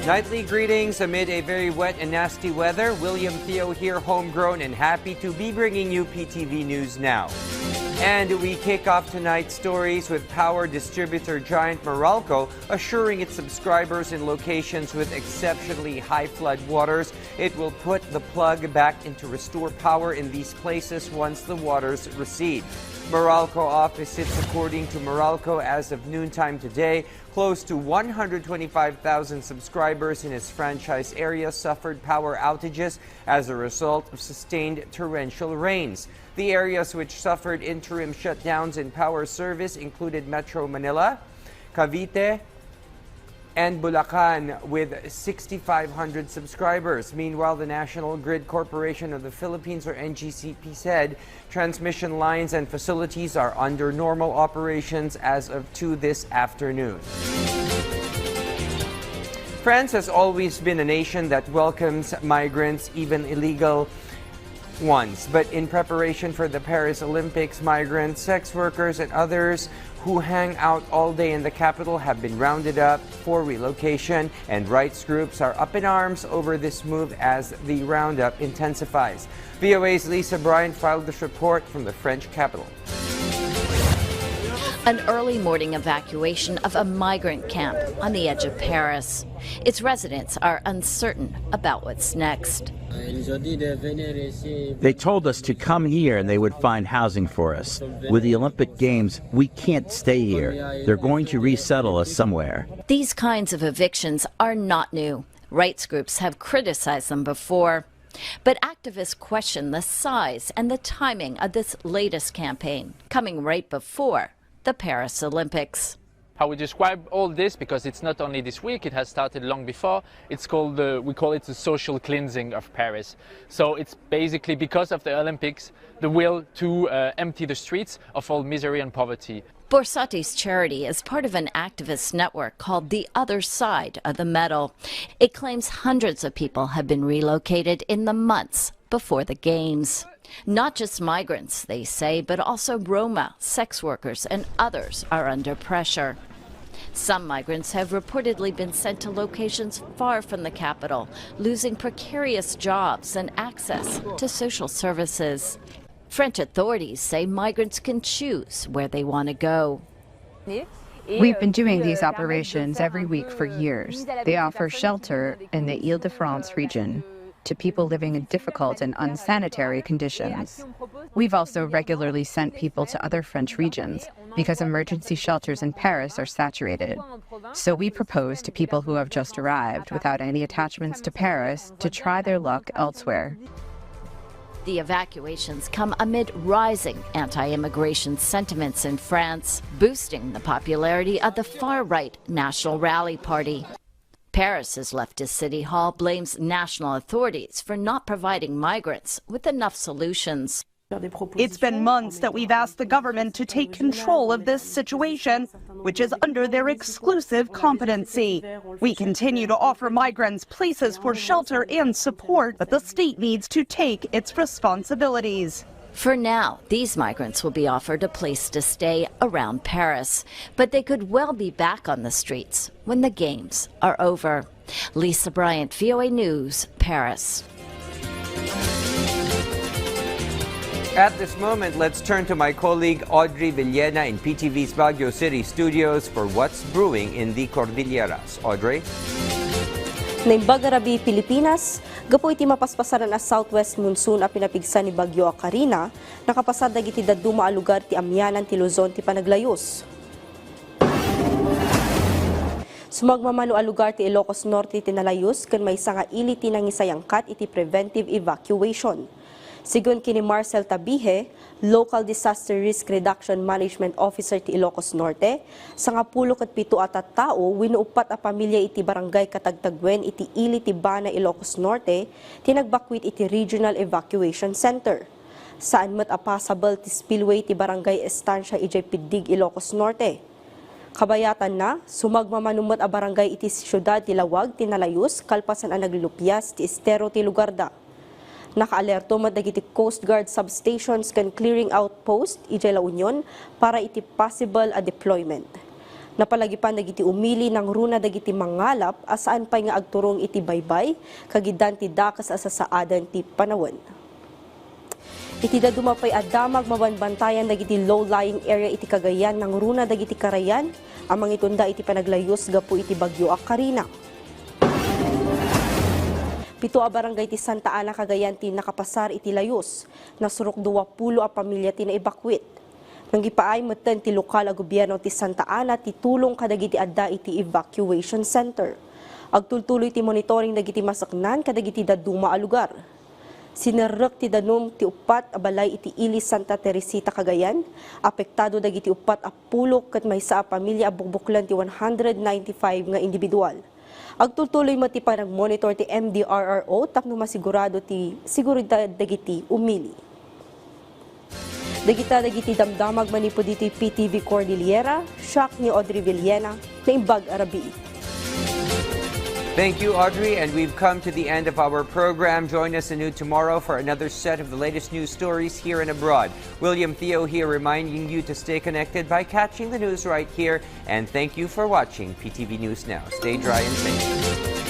Nightly greetings amid a very wet and nasty weather. William Theo here, homegrown and happy to be bringing you PTV News now. And we kick off tonight's stories with power distributor giant Meralco assuring its subscribers in locations with exceptionally high flood waters it will put the plug back in to restore power in these places once the waters recede. Meralco office sits, according to Meralco, as of noontime today, close to 125,000 subscribers in its franchise area suffered power outages as a result of sustained torrential rains. The areas which suffered interim shutdowns in power service included Metro Manila, Cavite, and Bulacan with 6,500 subscribers. Meanwhile, the National Grid Corporation of the Philippines, or NGCP, said transmission lines and facilities are under normal operations as of 2 this afternoon. France has always been a nation that welcomes migrants, even illegal ones. But in preparation for the Paris Olympics, migrants, sex workers, and others who hang out all day in the capital have been rounded up for relocation, and rights groups are up in arms over this move as the roundup intensifies. VOA's Lisa Bryant filed this report from the French capital. An early morning evacuation of a migrant camp on the edge of Paris. Its residents are uncertain about what's next. They told us to come here and they would find housing for us. With the Olympic Games, we can't stay here. They're going to resettle us somewhere. These kinds of evictions are not new. Rights groups have criticized them before. But activists question the size and the timing of this latest campaign, coming right before the Paris Olympics. How we describe all this, because it's not only this week, it has started long before. It's called we call it the social cleansing of Paris. So it's basically, because of the Olympics, the will to empty the streets of all misery and poverty. Borsati's charity is part of an activist network called The Other Side of the Medal. It claims hundreds of people have been relocated in the months before the Games. Not just migrants, they say, but also Roma, sex workers, and others are under pressure. Some migrants have reportedly been sent to locations far from the capital, losing precarious jobs and access to social services. French authorities say migrants can choose where they want to go. We've been doing these operations every week for years. They offer shelter in the Île-de-France region to people living in difficult and unsanitary conditions. We've also regularly sent people to other French regions because emergency shelters in Paris are saturated. So we propose to people who have just arrived without any attachments to Paris to try their luck elsewhere. The evacuations come amid rising anti-immigration sentiments in France, boosting the popularity of the far-right National Rally Party. Paris's leftist city hall blames national authorities for not providing migrants with enough solutions. It's been months that we've asked the government to take control of this situation, which is under their exclusive competency. We continue to offer migrants places for shelter and support, but the state needs to take its responsibilities. For now, these migrants will be offered a place to stay around Paris, but they could well be back on the streets when the Games are over. Lisa Bryant, VOA News, Paris. At this moment, let's turn to my colleague Audrey Villena in PTV's Baguio City studios for what's brewing in the Cordilleras. Audrey? Naimbag Arabi, Pilipinas, gapo iti mapaspasaran na southwest monsoon a pinapigsa ni Bagyo Karina, nakapasad dagiti daduma a lugar ti amyanan ti Luzon ti panaglayos. Sumagmamano a lugar ti Ilocos Norte ti nalayos ken maysa nga ili ti nangisayangkat iti preventive evacuation. Sigun kini Marcel Tabihe, Local Disaster Risk Reduction Management Officer ti Ilocos Norte, sa nga 17 at tao winuupat a pamilya iti barangay Katagtagwen iti ili ti Bana Ilocos Norte tinagbakwit iti Regional Evacuation Center. Saan met a possible ti spillway ti barangay Estancia ijay Pidig Ilocos Norte. Kabayatan na, sumagmamanumot a barangay iti siyudad ti Lawag ti nalayos kalpasan ang naglulupyas ti estero ti lugar da. Naka-alerto madagiti Coast Guard substations kan clearing outpost ijay La Union para iti possible a deployment. Napalagipan dagiti umili ng runa dagiti mangalap asaan pay nga agturong iti baybay kagidan ti dakas asasaadan ti panawon. Iti dadumapay adamag mabanbantayan dagiti low-lying area iti Cagayan ng runa dagiti Karayan amang itunda iti panaglayos gapu iti bagyo a Karina. 7 a barangay ti Santa Ana Cagayan ti nakapasar iti layos. Nasurok 20 a pamilya ti na-evacuate. Nang gipaay meten ti lokal a gobyerno ti Santa Ana ti tulong kadagiti adda iti evacuation center. Agtultuloy ti monitoring dagiti masaknan kadagiti daduma a lugar. Sinerrek ti danum ti upat a balay iti Ili Santa Teresita Cagayan. Apektado dagiti upat a pulok ket maysa a pamilya a bukbuklan ti 195 nga individual. Agtultuloy mati pa nag-monitor ti MDRRO tapno masigurado ti seguridad dagiti umili. Dagiti damdamag manipo diti PTV Cordillera, shock ni Audrey Villena, na imbag arabi. Thank you, Audrey, and we've come to the end of our program. Join us anew tomorrow for another set of the latest news stories here and abroad. William Theo here reminding you to stay connected by catching the news right here, and thank you for watching PTV News Now. Stay dry and safe.